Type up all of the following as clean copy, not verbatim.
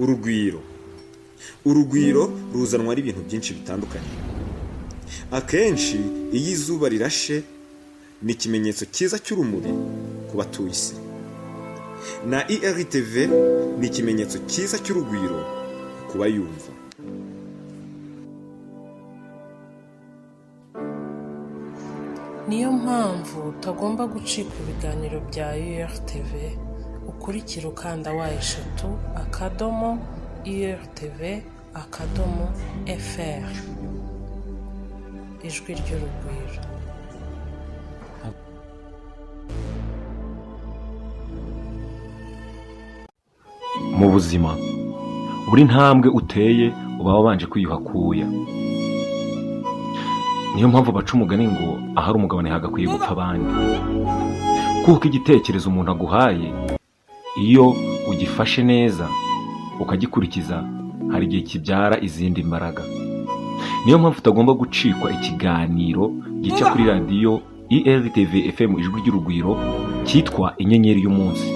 urugwiro ruzanwa n'ibintu byinshi bitandukanye. Akenshi iyo izuba rirashe ni ikimenyetso cyiza cy'urumuri ku batuye isi, na IRTV ni ikimenyetso cyiza cy'urugwiro ku bayumva. Niyo mpamvu utagomba gucika ibiganiro bya IRTV. Ukurikira ukanda *IRTV_FR. Ijwi ry'urugwiro. Mu buzima buri ntambwe uteye uba wabanje kwiyuhakuya. Niyo mpamvu baca umugani ngo ahari umugabo ntihagakwiye gupfa abandi, kuko igitekerezo umuntu aguhaye iyo ugifashe neza ukagikurikiza hari igihe kibyara izindi mbaraga. Niyo mpamvu utagomba gucikwa ikiganiro gica kuri radiyo IRTV FM ijwi ry'urugwiro cyitwa Inyenyeri y'umunsi,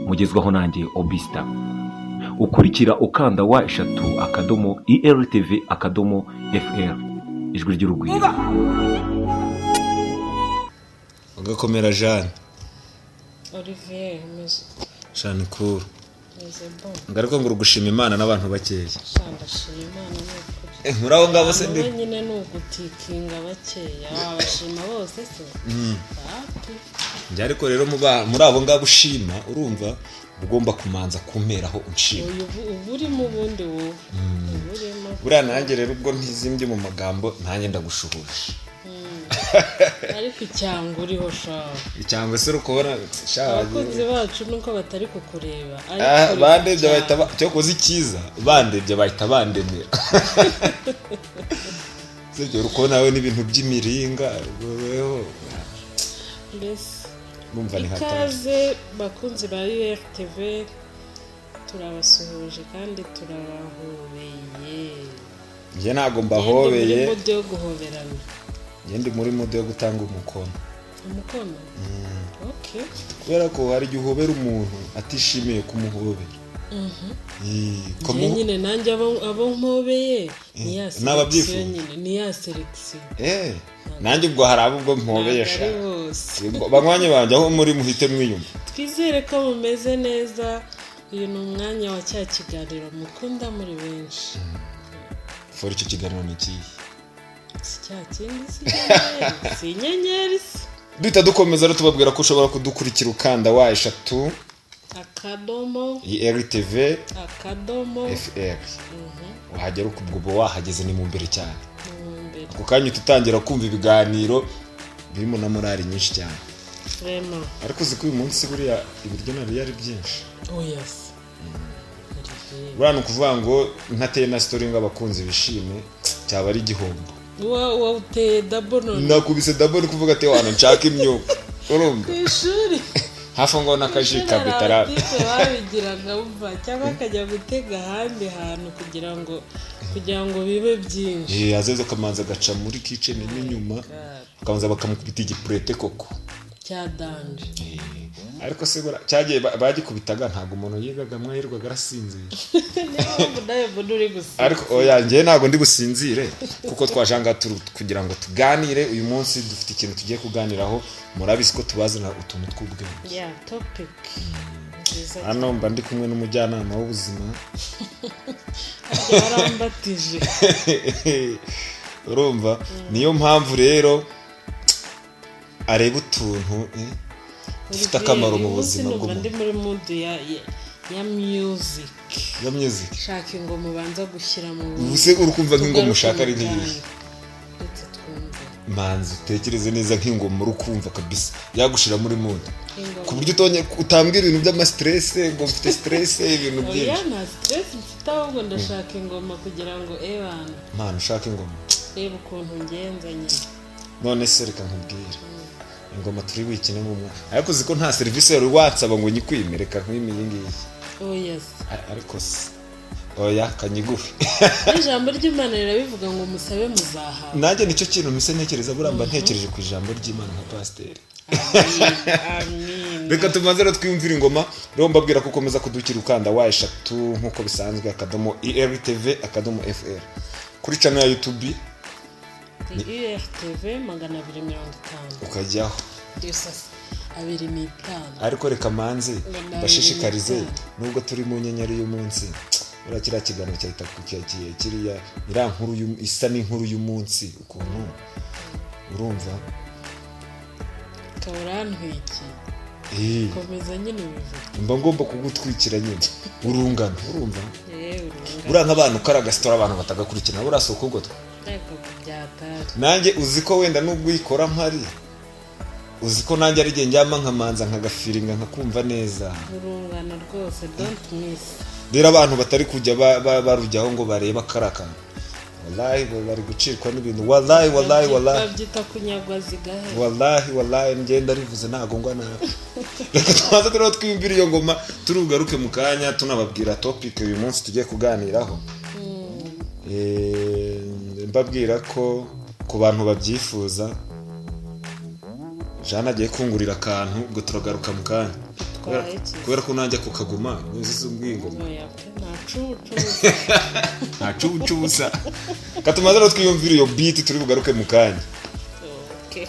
mugezwaho nanjye Obista. Ukurikira ukanda *IRTV_FR ijwi ry'urugwiro. Ugakomera Jeanne. Olivier meze. Jeanne cool. Meze bon. Ngaruko ngo ugushima Imana n'abantu bakeya. Ndashima Imana n'ukuri. Muraho ngabo se ndi. Nyine n'ugutikinga bakeya, abashima bose se. Njye ariko rero muri abo ngabo ushima urumva ugomba kumanza kumeraho unshima. Ubu uri mu bundi wowe. Buriya nanjye rero ubwo ntizimbye mu magambo nanjye ndagushuhuje. Ariko icyangwa uriho shaho. Icyangwa se ukubona shaho. Abakunzi bacu nuko batari kukureba. Bandebye bahita cyo koze ikiza. Bandebye bahita bandemera. Sibyo uko nawe n'ibintu by'imiringa weho. Mbese numva ni hatari. Ikaze bakunzi ba IRTV, turabasuhuje kandi turabahobeye. Njye ntago mbahobeye. Muri mode yo guhoberana. Njye ndi muri mode yo gutanga umukono. Umukono? Okay. Kubera ko hari igihe uhobera umuntu atishimiye kumuhobera. Nyine nanjye abo mpobeye ni ya selection nyine, ni ya selection. Nanjye ubwo hari abo ubwo mpobeyesha. Bamwanye banje aho muri muhite mwiyumva. Twizere ko mumeze neza. Uyu ni umwanya wa cya kiganiro mukunda muri benshi. For icyo kiganiro ni iki? Cya kindi si inyenyeri. Duhita dukomeza rero tubabwira ko ushobora kudukurikira ukanda *IRTV FR. Uhagera ukubwo wahageze ni mu mbere cyane. Ako kanya tutangira kumva ibiganiro birimo na morali nyinshi cyane. Vraiment. Ariko uzi ko uyu munsi buriya ibiryo nari yari byinshi. Oh yes. Burano kuvuga ngo ntateye na story ngo abakunzi bishime cyaba ari igihombo. Wow uteye double none. Nakubise double ni kuvuga ati wana nshaka imyuka. Urumva? Kwishuri. Hafa ngo nakajika bitara. Babigiraga bumva cyangwa akajya gutega ahandi hantu kugira ngo bibe byinshi. Azeze kamanza gaca muri kitchen n'inyuma. Bakabanza bakamukubita igipurete koko. Cya danje. Ariko se cyagiye bagikubitaga ntago umuntu yigaga mwahirwaga arasinzira. Ariko oya njye ntago ndi gusinzire kuko twajanga kugira ngo tuganire. Uyu munsi dufite ikintu tugiye kuganiraho, murabizi ko tubazana utuntu tw'ubwenge. Yeah, topic. Hano mba ndi kumwe n'umujyanama w'ubuzima. Arambatije. Urumva? Niyo mpamvu rero areba utuntu dufite akamaro mu buzima bw'umuntu. Ndi muri mood ya music. Ya music. Shaka ingoma ubanza gushyira mu ubuse urukumva nk'ingoma ushaka ari nk'iyi. Manzi utekereze neza nk'ingoma urukumva kabisa yagushira muri mood. Ku buryo utambwira ibintu by'ama stress ngo mfite stress ibintu byinshi. Oya nta stress mfite ahubwo ndashaka ingoma kugira ngo ebana. Mana ushaka ingoma. Reba ukuntu ngenza nyine. None se reka nkubwire. Ingoma turi wikine mu mwa. Ariko ziko nta service yari watsaba ngo nyikwimereka nk'imiyingiye. Oh yes. Ariko se oya kanyigufi. Ijambo ry'Imana rirabivuga ngo musabe muzahawe. Nanjye nicyo kintu mise ntekereza buramba ntekereje ku ijambo ry'Imana nka pasteur. Amen. reka tumaze rero twiyumvira ingoma rero mbabwira ko ukomeza kudukira ukanda wa3 nkuko bisanzwe @ertv.fr kuri channel ya YouTube ni ERTV 250 ukajyaho dusasa 250 ariko reka manze bashishikarize nubwo turi mu nyenyeri y'umunsi urakira kiganiro cyahita kukiyagiye kiriya irankuru isa n'inkuru y'umunsi ukuntu urumva Kaurantwiki komeza nyine ubivuga mba ngomba kugutwikira nyine urungano urumva urungano ura nk'abantu karaga store abantu batagakurikirana burasoko gotwa nanjye uziko wenda nubwo uyikora mpari uziko nanjye ari gihe njyama nkamanza nkagafiringa nkakumva neza urungano rwose don't miss rero abantu batari kujya barujyaho ngo bareba karaka wallahi bari gucirwa n'ibintu wallahi babyita kunyagwa zigahe wallahi ngenda rivuze ntago ngwa nabi reka twaza rero twiyumvira iyo ngoma turugaruke mu kanya tunababwira topic uyu munsi tugiye kuganiraho mbabwira ko ku bantu babyifuza Jana agiye kungurira akantu ubwo turagaruka mu kanya kubera ko nanjye kukaguma nizize umbwingo nta cubusa katumaze rero twiyumvira iyo beat turi bugaruke mu kanya. Okay.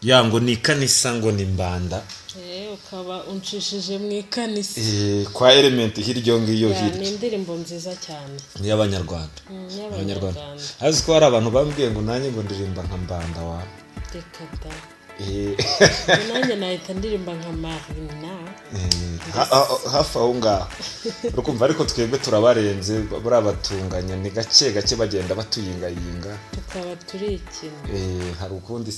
yango ni kanisa ngo ni mbanda ukaba unshishije mu ikanisa kwa element hiryo ngiyo hiryo ni indirimbo nziza cyane y'abanyarwanda azi ko hari abantu bambwiye ngo nanjye ngo ndirimba nka mbanda wa dekada nanjye nahita ndirimba nka Marina hafi aho ngaho urukumva ariko twebwe turabarenze buri abatunganya ni gake bagenda batuyingayinga tukaba turi ikintu hari ukundi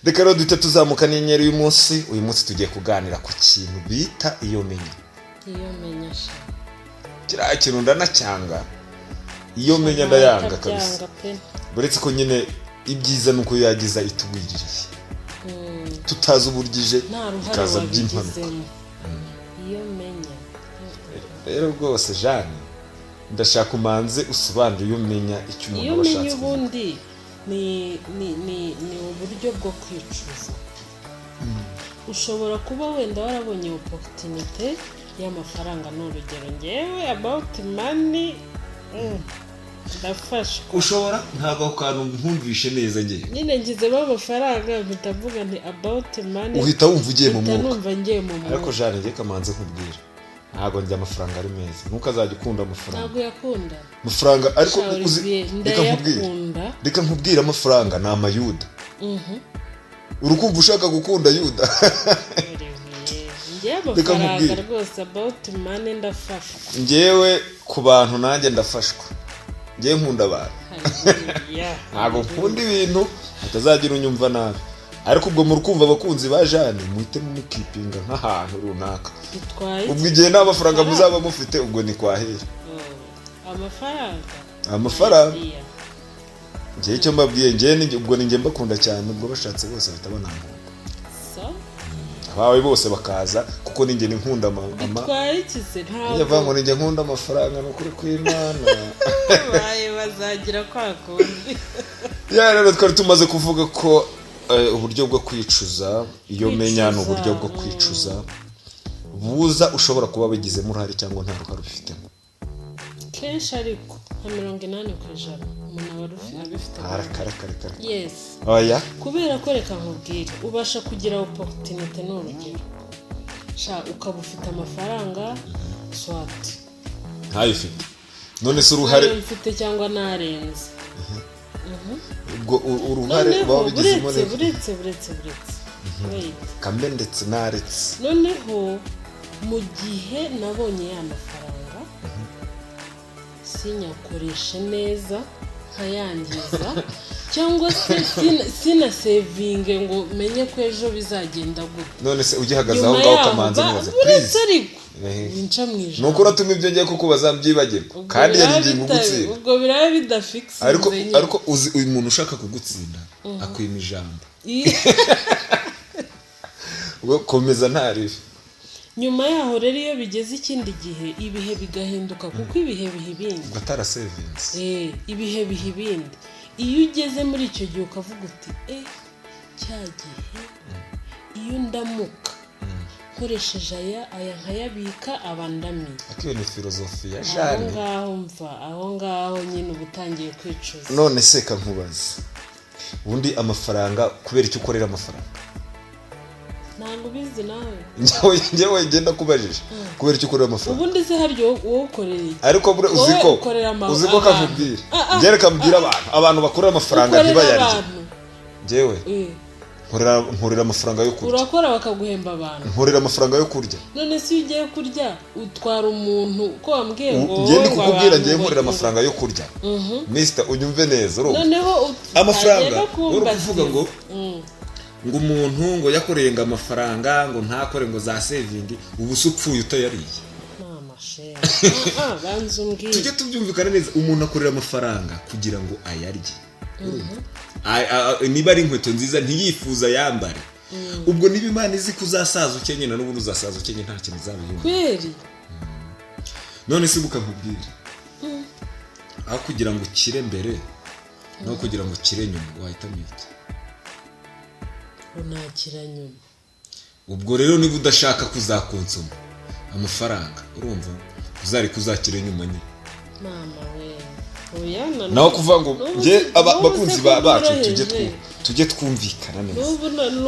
reka rero duhita tuzamuka n'inyenyeri uyu munsi tugiye kuganira ku kintu bita iyo menya sha kiriya kintu ndanacyanga iyo menya ndayanga kabisa buretse ko nyine ibyiza nuko yagiza itugwiririye tutazi uburyo ikaza by'impanuka. iyo menya rero rwose Jane ndashaka umanze usobanure iyo umenya icyo umuntu aba ashatse. iyo ubundi ni uburyo bwo kwicuza. ushobora kuba wenda warabonye opportunity y'amafaranga, n'urugero ngewe about money ndafashwa. ushobora ntabwo ako kantu nkumvishe neza ngewe nyine ngizemo amafaranga mpita mvuga nti about money, uhita wumva ugiye mu mwuka. numva ngiye mu mwuka. ariko Jane ngiye kamanze nkubwira ntabwo njya amafaranga ari meza, ntukazajya ukunda amafaranga. ntabwo yakunda amafaranga ariko reka nkubwire amafaranga ni amayuda. urukumva ushaka gukunda yuda. ngewe amafaranga rwose about money ndafashwa. ngewe ku bantu nanjye ndafashwa, ngewe nkunda abantu. ntabwo nkunda ibintu hatazagira unyumva nabi, ariko ubwo muri kumva abakunzi ba Jane muhite mukipinga nk'ahantu runaka. ubwo igihe nta mafaranga muzaba mufite ubwo ni kwahera. amafaranga ngewe icyo mbabwiye ngewe ubwo ni nge mbakunda cyane, ubwo bashatse bose bahita banambuka abawe bose bakaza kuko ninjye nkunda ngo ninjye nkunda amafaranga n'ukuri kw'Imana. bazagira kwa kundi. rero twari tumaze kuvuga ko uburyo bwo kwicuza, iyo menya ni uburyo bwo kwicuza buza ushobora kuba bigizemo uruhare cyangwa nta ruhare ubifitemo kenshi, ariko nka 80% umuntu aba abifite. yes oya kubera ko reka nkubwire ubasha kugira opportunity, n'urugero ukaba ufite amafaranga swat ntayo ufite, none se uruhare mfite cyangwa narenze. ubwo uruhare babigizemo neza. buretse kambe ndetse naretse. noneho mu gihe nabonye ya mafaranga sinyakoreshe neza nkayangiza, cyangwa se sinasevinge ngo menye ko ejo bizagenda gute. none se ugihagaze aho ngaho kamanze neza please winca mu ijana nuko uratuma ibyo ngiye kuko bazabyibagirwa kandi yari ingingo gutsinda. ubwo biraba bidafixe. ariko uzi uyu muntu ushaka kugutsinda akwima ijambo. ubwo komeza ntarife. nyuma yaho rero iyo bigeze ikindi gihe ibihe bigahinduka, kuko ibihe biha ibindi. ugatara savings. ibihe biha ibindi. iyo ugeze muri icyo gihe ukavuga uti cya gihe iyo ndamuka nkoresheje aya nkayabika abandamiye. akiyo ni filozofi ya Jane. aho ngaho nyine uba utangiye kwicuza. none se kankubaza ubundi amafaranga kubera icyo ukorera amafaranga? ntabwo ubizi nawe. njyewe ngenda kubajije kubera icyo ukorera amafaranga. ubundi se hari wowe ukorera iki? ariko uzi ko kamubwira njyewe kamubwira abantu bakorera amafaranga ntibayarye. njyewe nkorera amafaranga yo kurya. urakora bakaguhemba abantu. nkorera amafaranga yo kurya. none se iyo ugiye kurya utwara umuntu ko wambwiye ngo njye ndi kukubwira njyewe nkorera amafaranga yo kurya. Mister unyumve neza urumva. noneho amafaranga uri kuvuga ngo umuntu ngo yakoreye ngo amafaranga ngo ntakore ngo za saving, ubu se upfuye utayariye. tujye tubyumvikana neza, umuntu akorera amafaranga kugira ngo ayarye. niba ari inkweto nziza ntiyifuza yambare, ubwo niba Imana izi kuzasaza ukenye na n'ubundi uzasaza ukenye nta kintu uzabihindura kweri. none se bukakubwira aho kugira ngo ukire mbere no kugira ngo ukire nyuma wahitamo iki? unakira nyuma. ubwo rero niba udashaka kuzakonsoma amafaranga urumva uzari kuzakira nyuma nyine. mama we naho kuvuga ngo nge abakunzi bacu tujye twumvikana neza.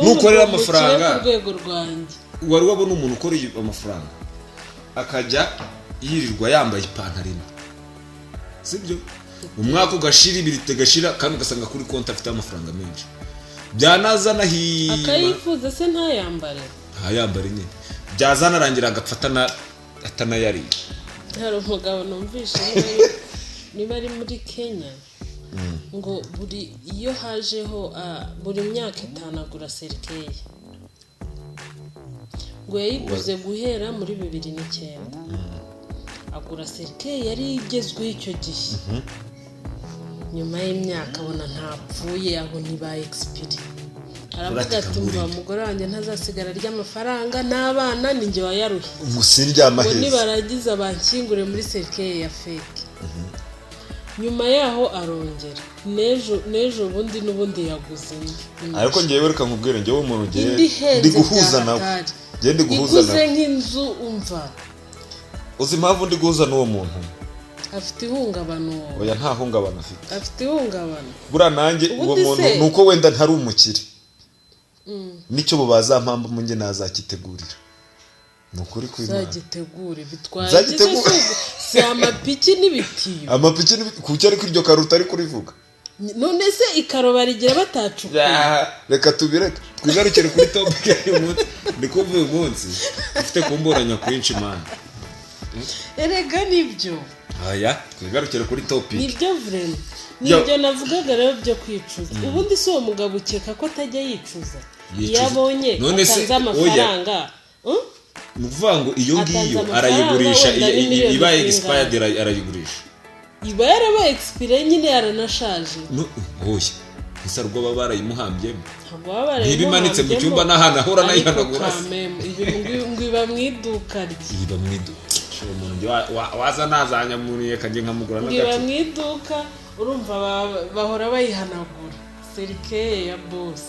nukorera amafaranga wari wabona umuntu ukoreye amafaranga akajya yirirwa yambaye ipantaro imwe, sibyo? umwaka ugashira, ibiri tegashira, kandi ugasanga kuri konti afite amafaranga menshi. byanazana akayifuza se ntayambare nyine, byazana arangira agapfata atanayariye. hari umugabo numvishe niba ari muri Kenya ngo iyo hajeho buri myaka 5 agura serikeye, ngo yayiguze guhera muri 2009. agura serikeye yari igezweho icyo gihe. nyuma y'imyaka abona ntapfuye aho ntiba expire aravuga ati umva umugore wanjye ntazasigara ry'amafaranga n'abana ninjye wayaruhe umusiryama heza nibaragiza bankingure muri cercueil ya fake nyuma yaho arongera nejo bundi n'ubundi yaguze ariko ngewe reka nkubwire ngewe umuntu ndi guhuza nawe ndi guhuza nawe iguze nk'inzu umva uzi impamvu ndi guhuza n'uwo muntu afite ihungabana oya nta hungabana afite ihungabana bura nanjye uwo muntu nuko wenda ntari umukire nicyo bo bazampamba mu nge nazakitegurira nukuri kw'Imana zagitegure bitwaye si amapiki n'ibitiyo amapiki kuki ariko iryo karuta ari kurivuga none se ikaro barigira batacukuye reka tubireke twigarukire kuri topic y'uyu munsi ndi kumva uyu munsi ufite kumburanya kwinshi mana erega nibyo aya twigarukire kuri topic nibyo vrema nibyo navugaga rero byo kwicuza ubundi si uwo mugabo ukeka ko atajya yicuza iyo abonye atanze amafaranga ni ukuvuga ngo iyo ngiyo arayigurisha ibaye expired arayigurisha iba yarabaye expire nyine yaranashaje oya gusa rwo baba barayimuhambyemo ntibimanitse mu cyumba n'ahantu ahora nayihanagura ngo iba mu iduka iba mu iduka umuntu waza nazanyamuriye kajye nkamugura n'agace iba mu iduka urumva bahora bayihanagura cercueil ya boss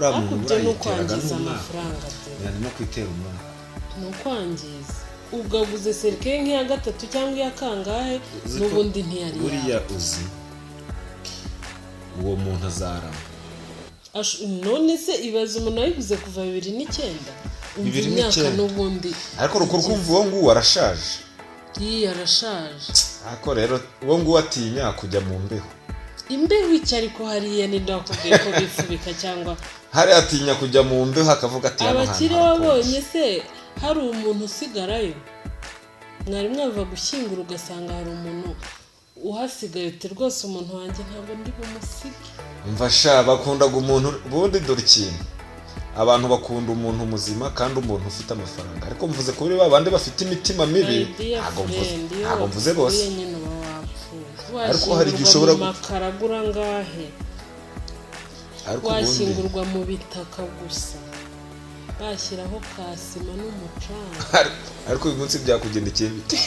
akubye no kwangiza amafaranga yani no kwitera umwana no kwangiza ugaguze cercueil nk'iya gatatu cyangwa iya kangahe n'ubundi ntiyari buriya uzi uwo muntu azarama none se ibaze umuntu wayiguze kuva 2009 umva imyaka n'ubundi ariko ruko kumva uwo nguwo arashaje arashaje ariko rero uwo nguwo atinya kujya mu mbeho imbeho iki ariko hariya ndakubwiye ko bifubika cyangwa hari atinya kujya mu mbeho akavuga ati abakire wabonye se hari umuntu usigarayo mwari mwava gushyingura ugasanga hari umuntu uhasigaye uti rwose umuntu wanjye ntabwo ndi bumusige mfasha bakundaga umuntu bundi dore ikintu abantu bakunda umuntu muzima kandi umuntu ufite amafaranga ariko mvuze kuri babandi bafite imitima mibi ntabwo mvuze bose ariko hari igihe ushobora makaragura ngahe washyingurwa mu bitaka gusa bashyiraho kasima n'umucanga ariko uyu munsi byakugendekeye bite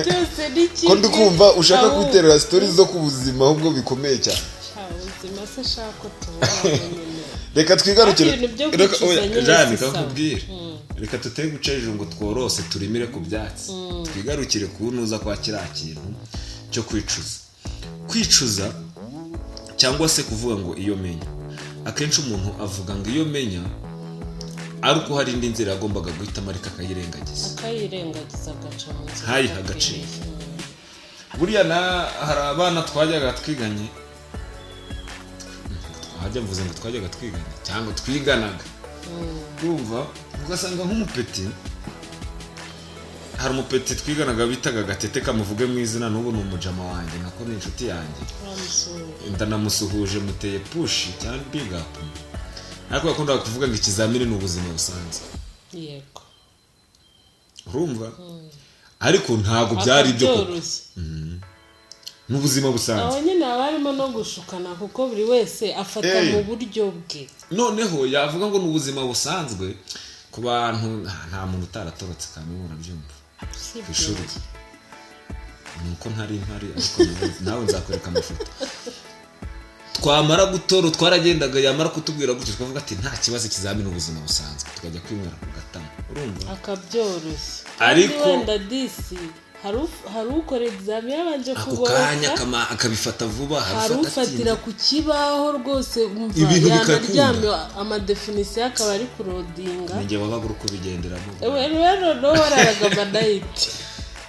byose ni kimwe ko ndi kumva ushaka kwiterera stories zo ku buzima ahubwo bikomeye cyane ubuzima se shaka tubona reka twigarukire Jane kakubwira reka tuteye guceje ngo tworose turimire ku byatsi twigarukire kunuza kwa kiriya kintu cyo kwicuza cyangwa se kuvuga ngo iyo menya akenshi umuntu avuga ngo iyo menya ariko hari indi nzira yagombaga guhitamo ariko akayirengagiza agaca mu nzira ntayiha agaciro buriya hari abana twajyaga twiganye mvuze ngo twajyaga twiganye cyangwa twiganaga urumva ugasanga nk'umupeti hari umupeti twiganaga bitaga Gatete kamuvuge mu izina n'ubu ni umujama wanjye nako ni inshuti yanjye ndanamusuhuje muteye pushi cyangwa big up ariko yakundaga kuvuga ngo ikizamini ni ubuzima busanzwe yego urumva ariko ntabwo byari ibyo n'ubuzima busanzwe aho nyine abarimo no gushukana kuko buri wese afata mu buryo bwe noneho yavuga ngo n'ubuzima busanzwe ku bantu nta muntu utaratorotse kandi urabyumva ku ishuri nuko ntari ariko nawe nzakwereka amafoto twamara gutoro twaragendaga yamara kutubwira gutyo twavuga ati nta kibazo ikizamini ubuzima busanzwe tukajya kwinywera ku gatama urumva akabyoroshye ariko wenda disi hari ukora examen yabanje kubona ako kanya akabifata vuba hari ufatira ku kibaho rwose umva yanaryamye amadefinition akaba ari kurodinga ninjye wabaga uri kubigenderamo rero no wararaga manayiti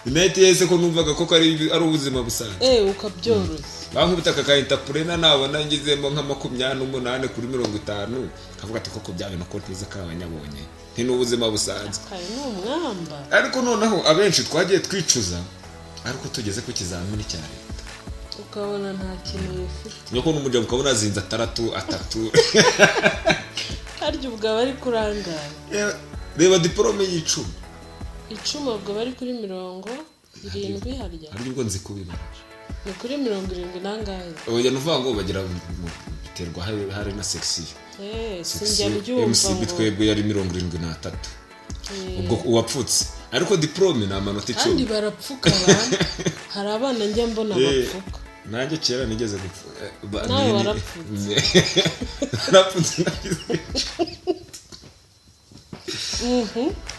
inayiti yese ko numvaga ko ari ubuzima busanzwe ukabyoroshye bankubita akayintapurena nabona ngizemo nka 28 kuri 50 kavuga ati koko byawe no kontize kabanyabonye nti n'ubuzima busanzwe kare n'umwamba ariko noneho abenshi twagiye twicuza ariko tugeze ku kizamini cya leta ukabona nta kintu bifite nuko n'umujya ukabona azinze 3 harya ubwo bari kurangara reba diplome y'icumi ubwo bari kuri 50 irindwi harya hari ubwo nzi kubibara ni kuri 70 nangahe oya nuvuga ngo bagira biterwa hari na section sinjya byumva MCB twebwe yari 73 ubwo uwapfutse ariko diplome na amanota 10 kandi barapfuka abantu hari abana njya mbona bapfuka nanjye kera nigeze gupfuka nawe warapfutse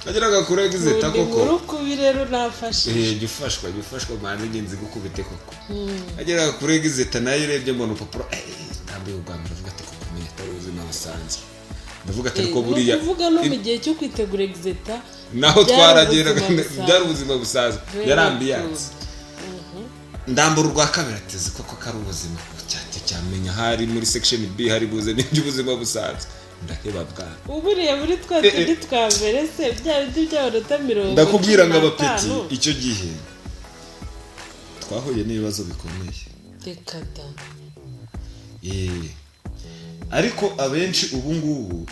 ageraga kure exeta koko urukubi rero nafashije gifashwa manje ngenzi gukubite koko ageraga kure exeta nayo irebye mbona upapuro ndambiye ubwambira avuga ati kukomeye atari ubuzima busanzwe ndavuga ati ariko buriya uvuga no mu gihe cyo kwitegura exeta naho twarageraga byari ubuzima busanzwe yarambiyanze ndambura urwa kabiri ateze koko kari ubuzima cyate cyamenya hari muri section B hari buze n'iby'ubuzima busanzwe ndakeba bwa uburiye muri twatse twambere se bya bindi by'abanota 70 ndakubwira ngo abapeti icyo gihe twahuye n'ibibazo bikomeye dekada ariko abenshi ubu ngubu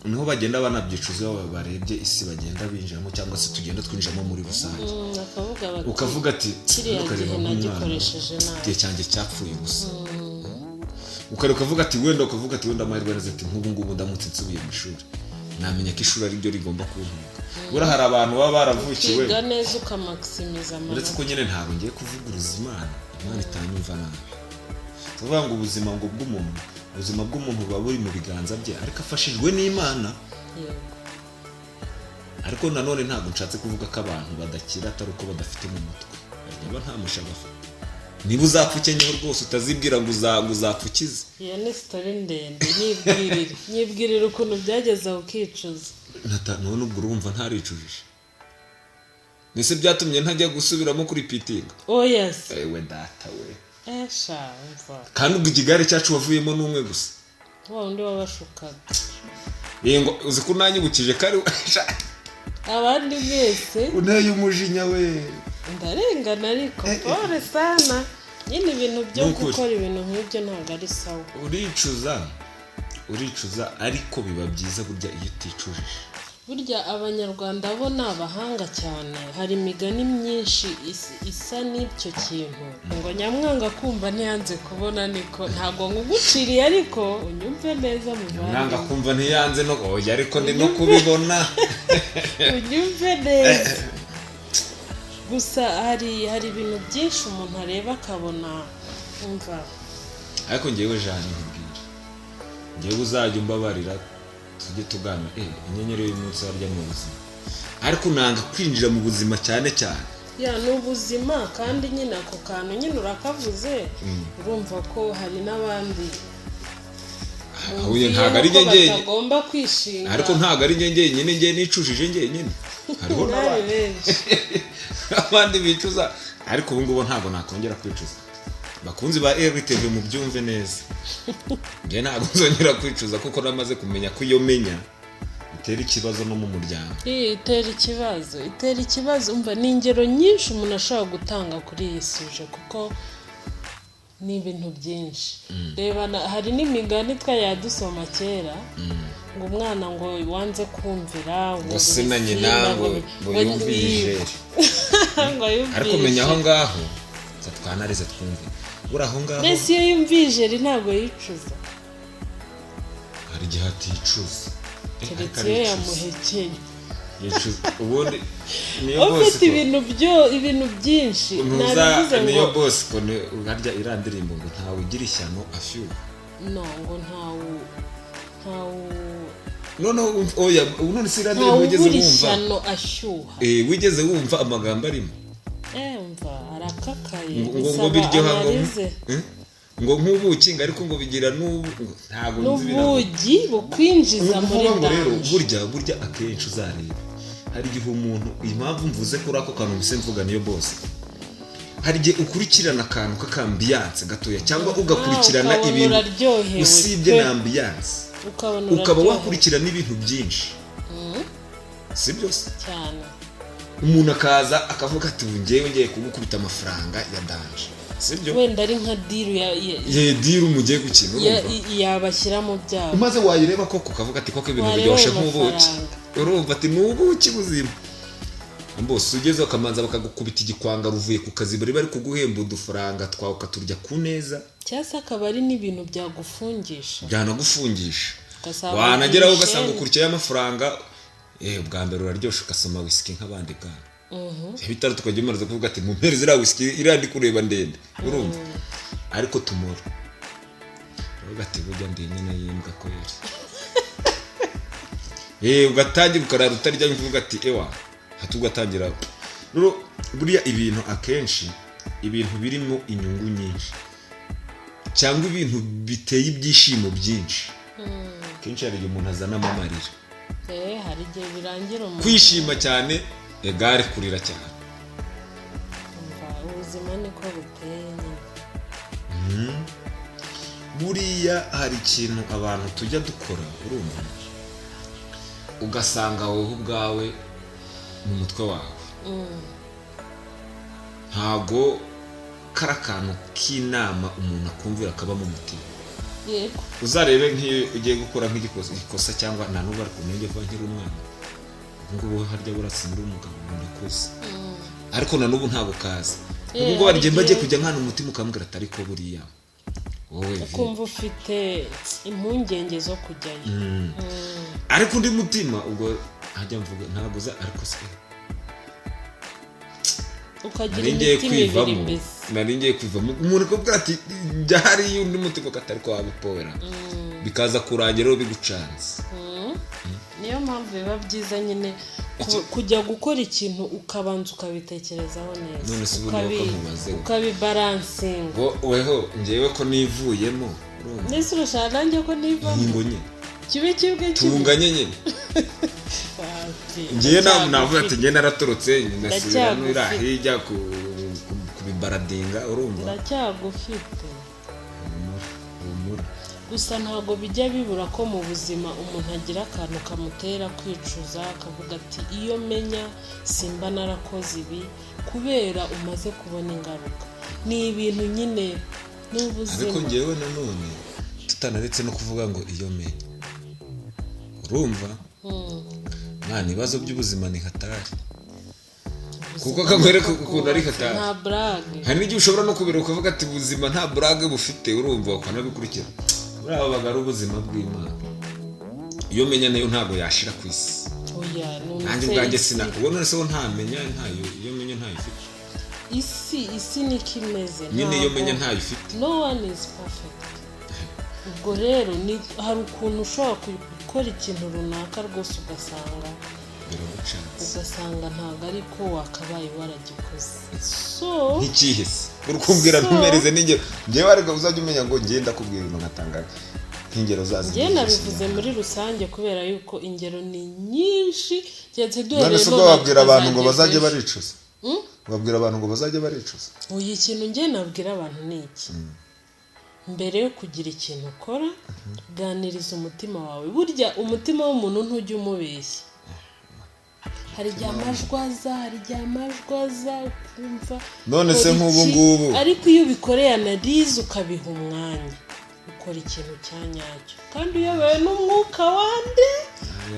niho bagenda banabyicuza barebye isi bagenda binjiramo cyangwa se tugenda twinjiramo muri rusange ukavuga ati ukareba nagikoresheje nabi igihe cyanjye cyapfuye gusa ukavuga ati wenda amahirwe neza ati nk'ubu ngubu ndamutse nsubiye mu ishuri namenya ko ishuri ari ryo rigomba kuntunga bura hari abantu baba baravukiwe kiga neza ukamaximiza amahirwe uretse ko nyine ntabwo ngiye kuvuguruza Imana itanyumva nabi tuvuga ngo ubuzima bw'umuntu buba buri mu biganza bye ariko afashijwe n'Imana ariko nanone ntabwo nshatse kuvuga ko abantu badakira atari uko badafite mu mutwe niba nta mushaga afite niba uzapfukenyeho rwose utazibwira ngo uzapfukize iyo ni story ndende nyibwirira ukuntu byageze aho ukicuza none ubwo urumva ntaricujije nese byatumye ntajya gusubiramo kuri pitinga yes ewe data we umva kandi ubwo igigare cyacu wavuyemo n'umwe gusa wa undi wabashukaga ngo uzi ko nanyibukije kari abandi mwese unteye umujinya we ndarengana ariko pore sana nyine ibintu byo gukora ibintu nk'ibyo ntabwo ari sawa uricuza ariko biba byiza burya iyo uticujije burya abanyarwanda bo ni abahanga cyane hari imigani myinshi isa n'icyo kintu ngo nyamwanga kumva ntiyanze kubona niko ntabwo nguguciriye ariko unyumve neza mu bandi nyamwanga kumva ntiyanze no oya ariko ndi no kubibona unyumve neza gusa hari ibintu byinshi umuntu areba akabona umva ariko ngewe jani nkubwira ngewe uzajya umbabarira tujye tugana inyenyeri y'umunsi warya mu buzima ariko nanga kwinjira mu buzima cyane ni ubuzima kandi nyine ako kantu nyine urakavuze urumva ko hari n'abandi ntabwo ari njye bagomba kwishinga ariko ntabwo ari njye nyine nicujije njyenyine hariho n'abandi bicuza ariko ubu ngubu ntabwo nakongera kwicuza bakunzi ba RTV mu byumve neza njye ntabwo nzongera kwicuza kuko namaze kumenya ko iyo menya itera ikibazo no mu muryango itera ikibazo umva ni ingero nyinshi umuntu ashobora gutanga kuri iyi suje kuko ni ibintu byinshi reba hari n'imigani twayadusoma kera ngo umwana ngo wanze kumvira ngo se na nyina ngo yumvije ariko menya aho ngaho twanarize twumve aho ngaho mbese iyo yumvije ntabwo yicuza hari igihe aticuza keretse iyo yamuhekeye ubundi ufite ibintu byinshi nabivuze ngo niyo boss ko harya irandirimbo ngo ntawe ugira ishyano afyuha ngo ntawe oya none si irandirimbo wigeze wumva ishyano ashyuha wigeze wumva amagambo arimo mva arakakaye ngo biryoha ngo nk'ubuki ariko ngo bigira ntabwo n'ubugi bukwinjiza muri danje burya akenshi uzareba hari igihe umuntu impamvu mvuze kuri ako kantu mbese mvuga niyo bose hari igihe ukurikirana akantu k'akambiyanse gatoya cyangwa ugakurikirana ibintu usibye na ambiyanse ukaba wakurikirana ibintu byinshi si byose cyane umuntu akaza akavuga ati ngewe ngiye kugukubita amafaranga ya danje sibyo wenda ari nka diru mugiye gukina yabashyira mu byabo maze wayireba koko ukavuga ati koko ibintu biryoshye nk'ubuki urumva ati n'ubuki buzima mbose ugeze bakamanza bakagukubita igikwanga ruvuye ku kazi bari kuguhemba udufaranga twawe ukaturya ku neza, cyangwa se akaba ari n'ibintu byagufungisha, byanagufungisha, wanageraho ugasanga ukurikiyeho amafaranga, bwa mbere uraryosha ugasoma whisky nk'abandi bwana, bitaro tukajya umaze kuvuga ati mumpere ziriya whisky iriya ndi kureba ndende, urumva, ariko tumora uravuga ati burya ndi inyana y'imbwa ko yari ugatangira ukarara utarya uvuga ati ewa hatu ugatangira rero buriya ibintu akenshi ibintu birimo inyungu nyinshi cyangwa ibintu biteye ibyishimo byinshi kenshi hari igihe umuntu azanamo amarira, hari igihe birangira kwishima cyane egare kurira cyane, ubuzima niko buteye. buriya hari ikintu abantu tujya dukora, urumva, ugasanga wowe ubwawe mu mutwe wawe ntago kari akantu k'inama umuntu akumvira akaba mu mutima. Uzarebe nk'iyo ugiye gukora nk'igikosa cyangwa nta n'ubu ari kumenya kuba nkiri umwana, ubwo ngubu harya buratsindira umugabo ndakuze, ariko na n'ubu ntabwo kazi, ubwo bari bagiye kujya nkana umutima ukambwira atari ko buriya wowe ukumva ufite impungenge zo kujyayo, ariko undi mutima ubwo hajya mvuga ntabwo uza, ariko se ukagira imitima ibiri mbese, nari ngiye kwivamo umuntu akubwira ati njya hariya undi mutima katari ko wabipora bikaza kurangira bigucanze. niyo mpamvu biba byiza nyine kujya gukora ikintu ukabanza ukabitekerezaho neza, ukabibaransinga. weho njyewe ko nivuyemo nese urashaka nanjye ko nivamo kibe tunganye nyine ngiye navuga ati ngiye naratorotse ndasubira n'ira hirya kubibaradinga, urumva ndacyagufite. gusa ntabwo bijya bibura ko mu buzima umuntu agira akantu kamutera kwicuza, akavuga ati iyo menya simba narakoze ibi, kubera umaze kubona ingaruka. ni ibintu nyine n'ubuzima. ariko ngewe nanone tutanaretse no kuvuga ngo iyo menya, urumva mwana ibibazo by'ubuzima ni hatari, kuko kamwereka ukuntu ari hatari, nta brage. hari n'igihe ushobora no kubera ukavuga ati ubuzima nta brage bufite, urumva ukanabikurikira, buriya baga ari ubuzima bw'Imana. iyo menya nayo ntabwo yashira ku isi, nanjye ubwanjye sina ubona se wo ntamenya ntayo, iyo menya ntayo ifite isi niko imeze, nyine iyo menya ntayo ifite, no one is perfect. ubwo rero hari ukuntu ushobora gukora ikintu runaka rwose ugasanga ntabwo ariko wakabaye waragikoze. nk'ikihese urukumbwira ntumereze n'ingero, njyewe ariko uzajya umenya ngo ngenda kubwira ibintu nkatanga nk'ingero zazo. njye nabivuze muri rusange kubera yuko ingero ni nyinshi, none se ubwo wabwira abantu ngo bazajye baricuza, wabwira abantu ngo bazajye baricuza? uyu ikintu njye nabwira abantu ni iki, mbere yo kugira ikintu ukora ganiriza umutima wawe. burya umutima w'umuntu ntujya umubeshya, hari igihe amajwaza ukumva none se nk'ubu ngubu, ariko iyo ubikoreye analize ukabiha umwanya ukora ikintu cya nyacyo, kandi uyobewe n'umwuka wande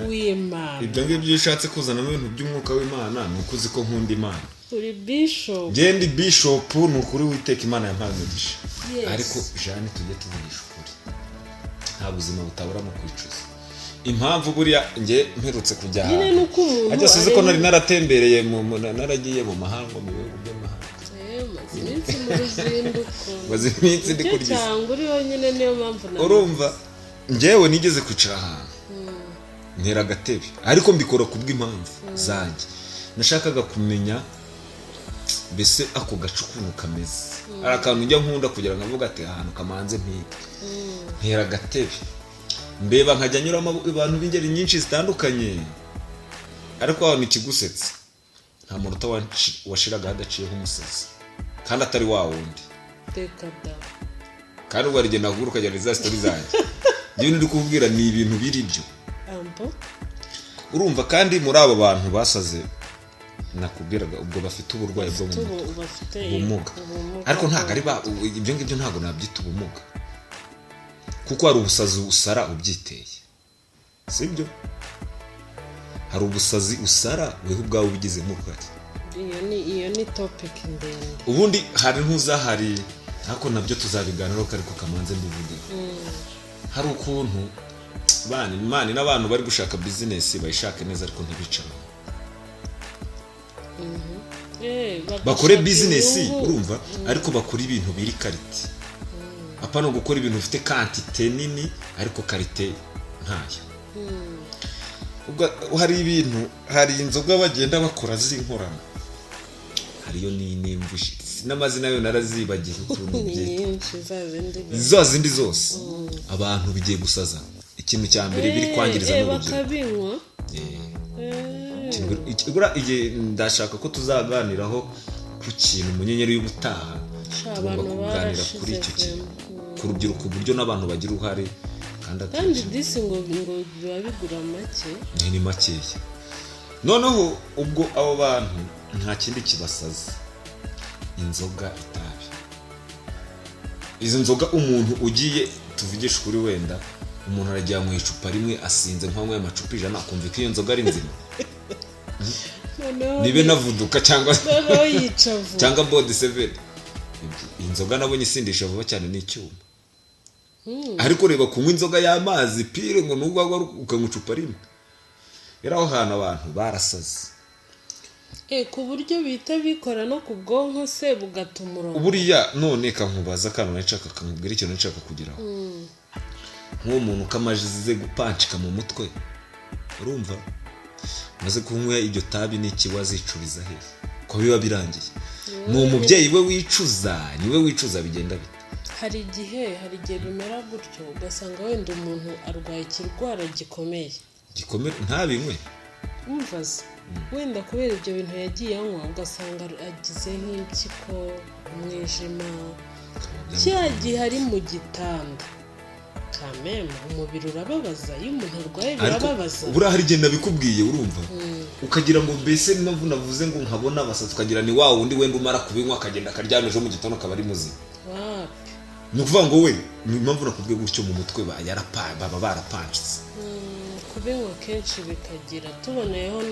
w'Imana. ibyo ngibyo iyo ushatse kuzanamo ibintu by'umwuka w'Imana ni uko uzi ko nkunda Imana. uri bishop, ngende bishop ni ukuri witeka Imana yampaye umugisha, ariko jane tujye tuvugisha ukuri, nta buzima butabura mu kwicuza. impamvu buriya nge mperutse kujya ajya suze ko nari naratembereye naragiye mu mahanga, mu bihugu by'amahanga, maze iminsi ndi kurya, urumva ngewe nigeze kwicara ahantu ntera agatebe, ariko mbikora kubw'impamvu zanjye, nashakaga kumenya mbese ako gace ukuntu kameze, hari akantu njya nkunda kugira ngo avuga ati ahantu kamanze mpige, ntera agatebe mbeba nkajya nyuramo abantu b'ingeri nyinshi zitandukanye, ariko aho ni kigusetse nta munota washiraga hadaciyeho umusazi, kandi atari wa wundi, kandi ubwo arigenda kugura ukajyana za story zanjye njyewe ndi kukubwira ni ibintu biri byo, urumva. kandi muri abo bantu basaze nakubwiraga ubwo bafite uburwayi bwo mu mutwe, ubumuga, ariko ntabwo ari ibyo ngibyo ntabwo nabyita ubumuga, kuko hari ubusazi usara ubyiteye, sibyo? hari ubusazi usara wewe ubwawe ubigizemo uruhare. iyo ni topic ndende. Ubundi hari ntuzahari ariko nabyo tuzabiganiraho ariko kamanze mbivuge. Hari ukuntu Imana n'abantu bari gushaka business bayishaka neza ariko ntibicamo. Bakore business urumva ariko bakora ibintu biri karite. Apana gukora ibintu bifite quantité nini ariko karite ntayo. Hari ibintu hari inzoga bagenda bakora z'inkorano. Hariyo n'imvushi n'amazina yo narazibagiye utuntu byinshi zazindi zose. Abantu bigiye gusaza. Ikintu cya mbere biri kwangiriza n'urugero. Ndashaka ko tuzaganiraho ku kintu munyenyeri y'ubutaha. Tugomba kuganira kuri icyo kintu. Ku rubyiruko buryo n'abantu bagira uruhare kandi disi ngo biba bigura make. Ni makeya. Noneho ubwo abo bantu nta kindi kibasaza. Inzoga, itabi. Izo nzoga umuntu ugiye tuvugisha kuri wenda umuntu aragiye mu icupa rimwe asinze nk'amwe amacupa 100 akumva ko iyo nzoga ari nzima. Nibe navuduka cyangwa body 7. Inzoga nabonye isindisha vuba cyane n'icyuma. Ariko reba kunywa inzoga y'amazi pire ngo nubwo ukanywa icupa rimwe. Yaraho hana abantu barasaze. Ku buryo bita bikora no ku bwonko se bugatumura. Uburiya none kankubaza kana nacaka kankubwira ikintu nacaka kugiraho. Nk'uwo muntu kamajize gupancika mu mutwe. Urumva? Maze kunywa iryo tabi n'ikibazo icuriza he. Ko biba birangiye. Ni umubyeyi we wicuza, niwe wicuza bigenda bite. Hari igihe bimera gutyo ugasanga wenda umuntu arwaye ikirwara gikomeye. Ntabinywe. Umvaze. Wenda kubera ibyo bintu yagiye anywa ugasanga agize nk'impyiko, umwijima. Cyagiye ari mu gitanda. Kameme umubiri urababaza iyo umuntu arwaye birababaza. Bura hari igihe nabikubwiye urumva. Ukagira ngo mbese n'impamvu navuze ngo nkabona abasatsi ukagira ni wa wundi wenda umara kubinywa akagenda akaryamije mu gitondo akaba ari muzima. Ni ukuvuga ngo we ni impamvu nakubwiye gutyo mu mutwe baba barapanchitse. Kubinywa kenshi bikagira tuboneyeho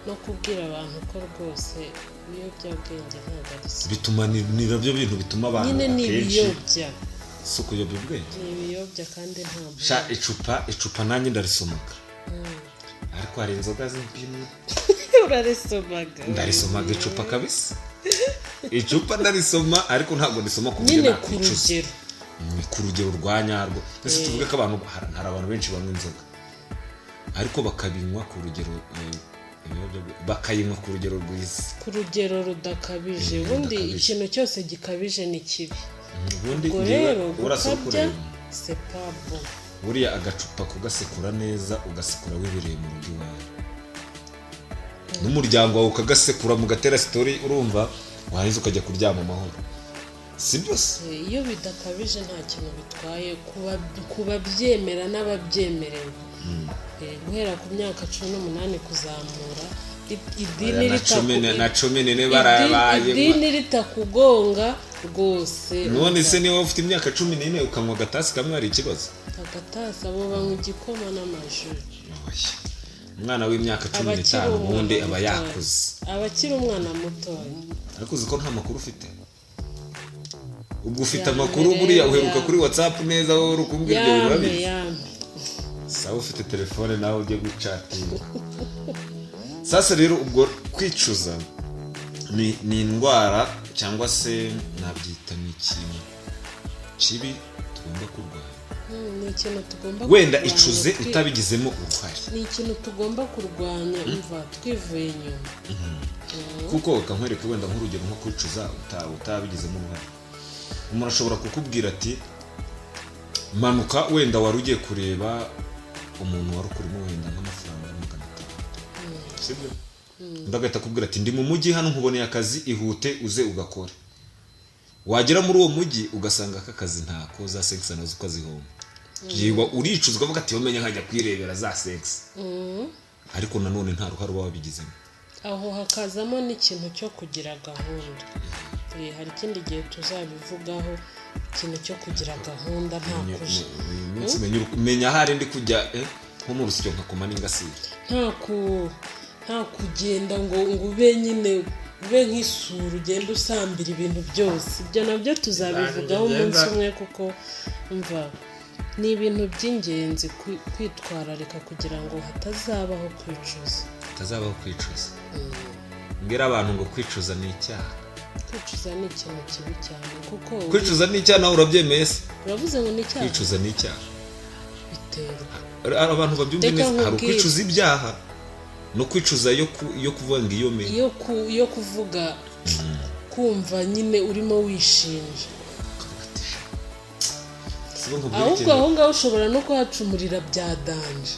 no kubwira abantu ko rwose ibiyobyabwenge ntabwo ari se. Bituma ni nabyo bintu bituma abantu nyine ni ibiyobya. So kuyobya ubwenge. Ni ibiyobya kandi ntabwo. Sha icupa nanjye ndarisomaga. Ariko hari inzoga z'impimwe. Urarisomaga. Ndarisomaga icupa kabisa. Icupa ndarisoma ariko ntabwo ndisoma ku buryo nakwicuza. Ni ku rugero rwa nyarwo. Ese tuvuge ko abantu hari abantu benshi banywa inzoga. Ariko bakabinywa ku rugero bakayinywa ku rugero rwiza. Ku rugero rudakabije. Ubundi ikintu cyose gikabije ni kibi. Ubundi rero gukabya c'est pas bon. Buriya agacupa kugasekura neza ugasekura wibereye mu rugo iwawe. N'umuryango wawe ukagasekura mu gatera story urumva wahize ukajya kuryama amahoro. Sibyo se? Iyo bidakabije nta kintu bitwaye kuba byemera n'ababyemerewe. Guhera ku myaka 18 kuzamura idini ritakugonga rwose. None se niba ufite imyaka 14 ukanywa gatasi kamwe ari ikibazo? Agatasi abo banywa igikoma n'amajuri. Umwana w'imyaka 15 ubundi aba yakuze. Abakiri umwana muto. Ariko uzi ko nta makuru ufite. Ubwo ufite amakuru buriya uheruka kuri WhatsApp neza wowe urukumbwira ibyo birabizi. Sawa ufite telefone nawe ugiye gucatinga. Sasa rero ubwo kwicuza ni indwara cyangwa se nabyita n'ikintu kibi tugomba kurwanya. Ni ikintu tugomba wenda icuze utabigizemo uruhare. Ni ikintu tugomba kurwanya umva twivuye inyuma. Kuko ukankwereka wenda nk'urugero nko kwicuza utabigizemo uruhare. Umuntu ashobora kukubwira ati manuka wenda wari ugiye kureba umuntu wari ukurimo wenda nk'amafaranga y'U500. Sibyo? Ndagahita kubwira ati ndi mu mujyi hano nkuboneye akazi ihute uze ugakora. Wagera muri uwo mujyi ugasanga aka kazi ntako za sex nazo ukazihomba. Yiwa uricuzwa avuga ati wamenye nkajya kwirebera za sex. Ariko nanone nta ruhare wabigizemo. Aho hakazamo n'ikintu cyo kugira gahunda. Hari ikindi gihe tuzabivugaho ikintu cyo kugira gahunda nta kuje. Menya hari ndi kujya nko mu rusyo nkakoma n'ingasire, nta kugenda ngo ube nyine ube nk'isura ugenda usambira ibintu byose. Ibyo nabyo tuzabivugaho umunsi umwe, kuko umva ni ibintu by'ingenzi kwitwararika kugira ngo hatazabaho kwicuza. Mbwira abantu ngo kwicuza ni icyaha. Kwicuza ni ikintu kibi cyane, kuko kwicuza ni icyaha. Nawe urabyemeye se? Uravuze ngo ni icyaha. Kwicuza ni icyaha. Biterwa. Abantu babyumva neza, hari kwicuza ibyaha no kwicuza yo kuvuga ngo iyo menye. Yo kuvuga kumva nyine urimo wishinja. Ahubwo aho ngaho ushobora no kuhacumurira bya danje.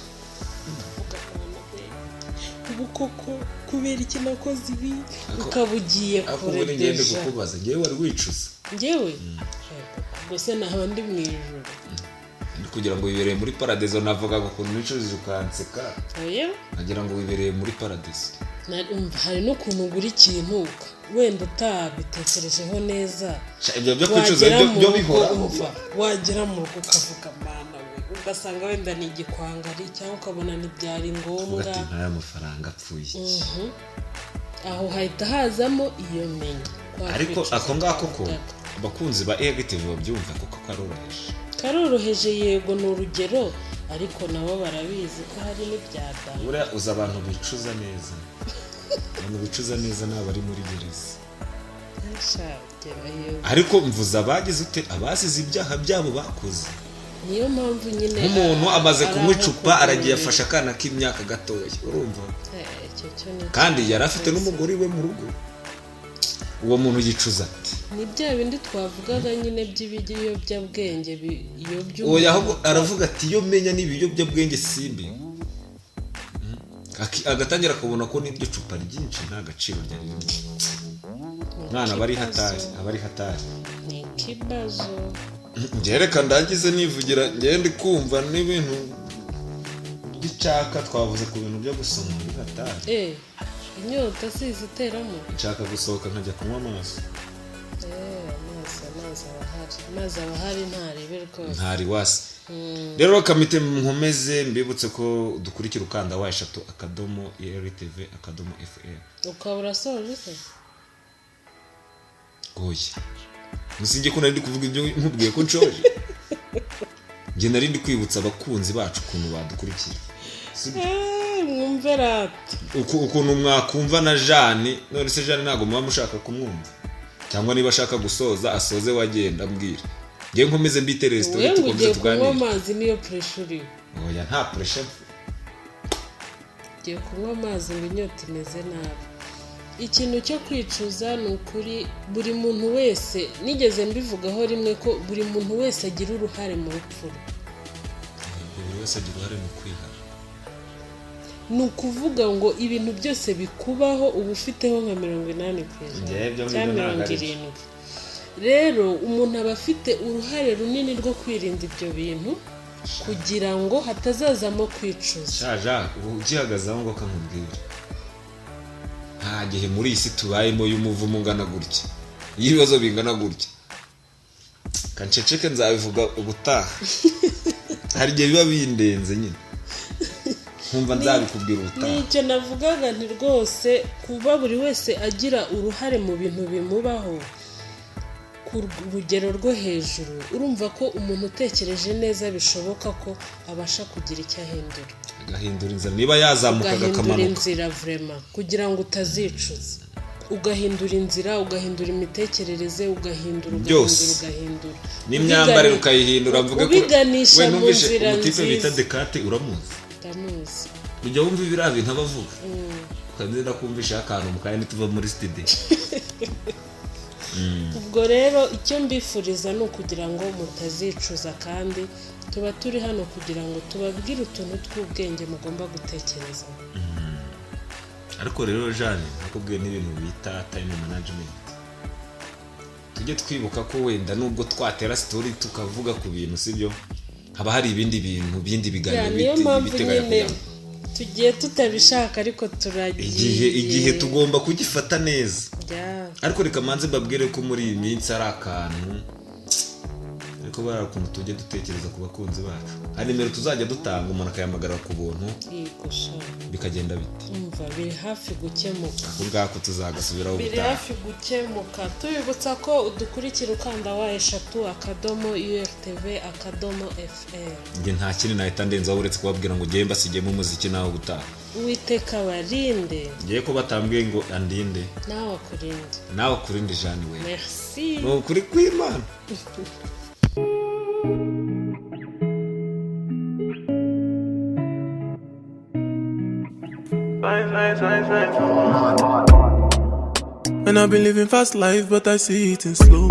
Ubu koko kubera iki nakoze ibi ukaba ugiye kure deja. Kukubaza ngewe wari wicuza? Ngewe gusa naho ndi mu ijuru kugira ngo wibereye muri paradizo. Navuga ngo ukuntu wicuza ukanseka, nagira ngo wibereye muri paradizo. Hari n'ukuntu ugura ikintu wenda utabitekerejeho neza, ibyo byo kwicuza byo bihora. Wagera mu rugo ukavuga mana we, ugasanga wenda ni igikwangari cyangwa ukabona ntibyari ngombwa, ati ntaya mafaranga apfuye. Aho hahita hazamo iyo menya. Ariko ako ngako ko abakunzi ba EGTV babyumva kuko karoroheje. Yego ni urugero, ariko nabo barabizi ko hari n'ibyada. Buriya uza abantu bicuza neza. Abantu bicuza neza nabo bari muri gereza. Ariko mvuza abagize ute abasize ibyaha byabo bakoze. Niyo mpamvu nyine umuntu amaze kunywa icupa aragiye afasha akana k'imyaka gatoya, urumva? Kandi yari afite n'umugore we mu rugo. Uwo muntu yicuza ati ni bya bindi twavugaga nyine by'ibiyobyabwenge oya, ahubwo aravuga ati iyo menya n'ibiyobyabwenge simbi. Agatangira kubona ko n'iryo cupa ryinshi nta gaciro ryari ririmo. Mwana bari hatari ni kibazo. Ngereka ndagize nivugira ngende kumva n'ibintu by'icaka. Twavuze ku bintu byo gusoma muri hatari. Inyota siziteramo. Nshaka gusohoka nkajya kunywa amazi. Amazi abahari ntarebe rwose. Ntari wasi. Rero kamite nkomeze mbibutse ko dukurikira ukanda wa 3 akadomo ERTV.fr. Ukabura soje se? Oya. Musinge ko nari kuvuga ibyo nkubwiye ko nshoje. Nge nari ndi kwibutsa abakunzi bacu ukuntu badukurikira. Mwumvera ukuntu mwakumva na Jane. None se Jane ntago muba mushaka kumwumva, cyangwa niba ashaka gusoza asoze wagenda mbwira. Nge nkomeze mbite restaurant tukomeze tuganire. Kunywa amazi niyo pressure. Oya nta pressure. Nge kunywa amazi ngo inyota imeze nabi. Ikintu cyo kwicuza ni ukuri buri muntu wese, nigeze mbivugaho rimwe ko buri muntu wese agira uruhare mu rupfu. Buri wese agira uruhare mu kwihara. Ni ukuvuga ngo ibintu byose bikubaho uba ufiteho nka 80% cyangwa 70%. Rero umuntu aba afite uruhare runini rwo kwirinda ibyo bintu kugira ngo hatazazamo kwicuza. Shaja ugihagazaho ngo kankubwira, nta gihe muri isi tubayemo y'umuvumo ungana gutya, y'ibibazo bingana gutya. Kanceceke nzabivuga ubutaha. Hari gihe biba bindenze nyine, nkumva nzabikubwira ubutaha. Nicyo navugaga nti rwose kuba buri wese agira uruhare mu bintu bimubaho ku rugero rwo hejuru. Urumva ko umuntu utekereje neza bishoboka ko abasha kugira icyo ahindura, agahindura inzira. Niba yazamuka agakamanuka inzira vraiment kugira ngo utazicuza, ugahindura inzira, ugahindura imitekerereze, ugahindura n'imyambarire ukayihindura. Mvuge ko we numvise umutipe bita Descartes, uramuzi? Ndamuzi. Ujya wumva ibirabi ntabavuga ukagenda kumvisha akantu mukayani tuva muri studio. Ubwo rero icyo mbifuriza ni ukugira ngo mutazicuza, kandi tuba turi hano kugira ngo tubabwire utuntu tw'ubwenge mugomba gutekereza. Ariko rero Jane nakubwiye n'ibintu bita time management. Tujye twibuka ko wenda nubwo twatera story tukavuga ku bintu sibyo, haba hari ibindi bintu bindi biganiro biteganya tugiye tutabishaka, ariko turagiye igihe tugomba kugifata neza. Ariko reka manze babwire ko muri iyi minsi ari akantu ariko bari ukuntu tujye dutekereza ku bakunzi bacu. Hari nimero tuzajya dutanga umuntu akayahamagara ku buntu. Yego sha. Bikagenda bite? Umva biri hafi gukemuka. Ubwako tuzagasubiraho Biri hafi gukemuka. Tubibutsa ko udukurikira ukanda wa@urtv.fr. Nge nta kintu nahita ndenzaho uretse kubabwira ngo ngiye mbasigemo umuziki naho gutaha. Uwiteka barinde. Ngiye ko batambwiye ngo andinde. Nawe akurinde. Nawe akurinde Jeanne we. Merci. No kuri kw'Imana. And I've been living fast life, but I see it in slow.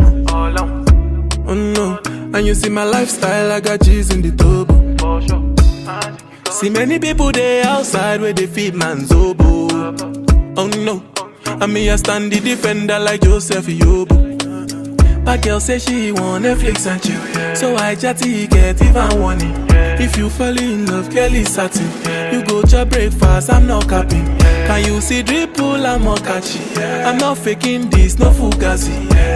Oh no, and you see my lifestyle, I got G's in the double. See many people there outside where they feed man's oboe. Oh no, and me I stand the defender like Joseph Yobo. But girl say she want Netflix and chill, so I chatty get even warning. If you fall in love, Kelly satin. You go to breakfast, I'm not capping. Can you see dripple, I'm not catching. I'm not faking this, no fugazi.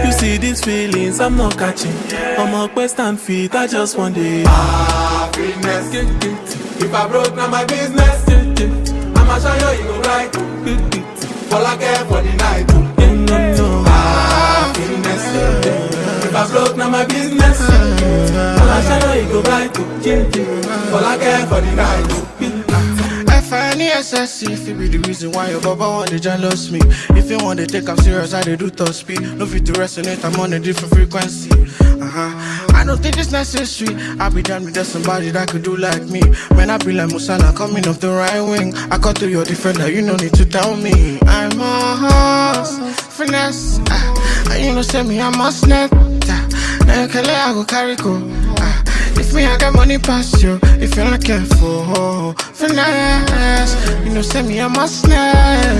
You see these feelings, I'm not catching. I'm a quest and feet, I just want it. Happiness. If I broke, now my business. I'ma show you go right. All I care for the night. Happiness. If I broke, now my business. I'ma show you go right. All I care for the night. FNESSC, if it be the reason why your baba want to jealous me. If you want to take up serious, I do top speed. No fit to resonate, I'm on a different frequency. I don't think it's necessary. I'll be done with there's somebody that could do like me. When I be like Musala coming off the right wing, I cut to your defender, you no need to tell me. I'm a horse, finesse. And you know, say me, I'm a snap. Now you can let I go carry go. If me I got money past you, if you're not careful, finesse. You know, say me I'm a snap.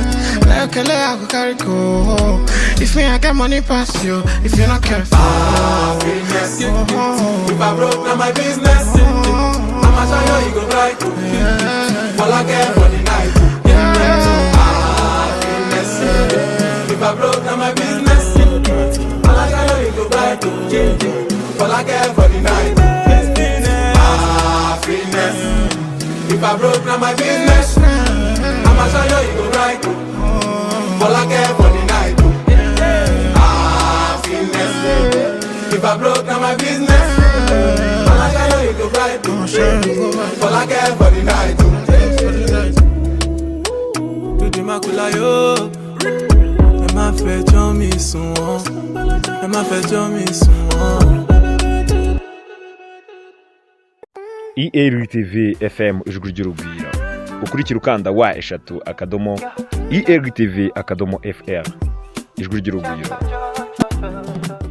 Like a leg I go carry go. If me I got money past you, if you're not careful. Happiness. If I broke, now my business. I'ma show you go right. All I care for the night. Happiness. If I broke, now my business. All I show you go right. All I care for the night. Happiness. If I broke, now my business. I'ma show you go right. All I care for the night. Happiness. If I broke, now my business. I'ma show you go right. All I care for the night. Baby, my kula yo. Ẹ má fẹjọ́ mi sùn wọ́n. Ẹ má fẹjọ́ mi sùn wọ́n. ERTV FM ijwi ry'urugwiro. Ukurikira ukanda wa eshatu akadomo ERTV akadomo FR ijwi ry'urugwiro.